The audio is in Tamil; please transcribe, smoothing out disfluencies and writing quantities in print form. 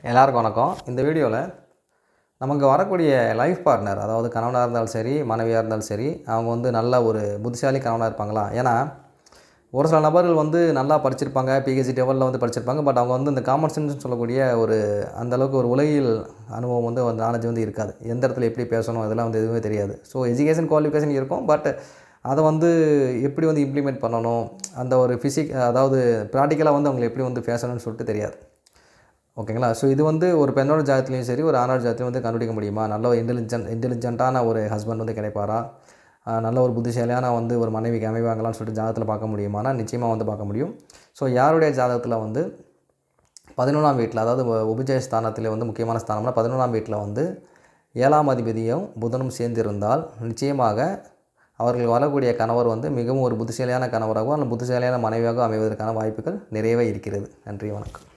எல்லாருக்கும் வணக்கம். இந்த வீடியோவில் நமக்கு வரக்கூடிய லைஃப் பார்ட்னர், அதாவது கணவனாக இருந்தாலும் சரி, மனைவியாக இருந்தாலும் சரி, அவங்க வந்து நல்ல ஒரு புத்திசாலி கணவனாக இருப்பாங்களா? ஏன்னா ஒரு சில நபர்கள் வந்து நல்லா படிச்சிருப்பாங்க, பிஹெச்டி லெவலில் வந்து படிச்சிருப்பாங்க. பட் அவங்க வந்து இந்த காமன் சென்ஸ்னு சொல்லக்கூடிய ஒரு அந்தளவுக்கு ஒரு உலகியல் அனுபவம் வந்து ஒரு நாலேஜ் வந்து இருக்காது. எந்த இடத்துல எப்படி பேசணும் அதெல்லாம் வந்து எதுவுமே தெரியாது. ஸோ எஜுகேஷன் குவாலிஃபிகேஷன் இருக்கும். பட் அதை வந்து எப்படி வந்து இம்ப்ளிமெண்ட் பண்ணணும், அந்த ஒரு அதாவது ப்ராக்டிக்கலாக வந்து அவங்களை எப்படி வந்து பேசணும்னு சொல்லிட்டு தெரியாது. ஓகேங்களா? ஸோ இது வந்து ஒரு பெண்ணோட ஜாதகத்துலேயும் சரி, ஒரு ஆணோட ஜாதகத்துலையும் வந்து கண்டுபிடிக்க முடியுமா? நல்ல ஒரு இன்டெலிஜென்ட்டான ஒரு ஹஸ்பண்ட் வந்து கிடைப்பாரா? நல்ல ஒரு புத்திசாலியான வந்து ஒரு மனைவிக்கு அமைவாங்களான்னு சொல்லிட்டு ஜாதகத்தில் பார்க்க முடியுமானா, நிச்சயமாக வந்து பார்க்க முடியும். ஸோ யாருடைய ஜாதகத்தில் வந்து 11ஆம் வீட்டில், அதாவது உபஜய ஸ்தானத்திலே வந்து முக்கியமான ஸ்தானம்னா 11ஆம் வீட்டில் வந்து 7ஆம் அதிபதியும் புதனும் சேர்ந்திருந்தால் நிச்சயமாக அவர்கள் வரக்கூடிய கணவர் வந்து மிகவும் ஒரு புத்திசாலியான கணவராகவோ அல்லது புத்திசாலியான மனைவியாகவோ அமைவதற்கான வாய்ப்புகள் நிறையவே இருக்கிறது. நன்றி, வணக்கம்.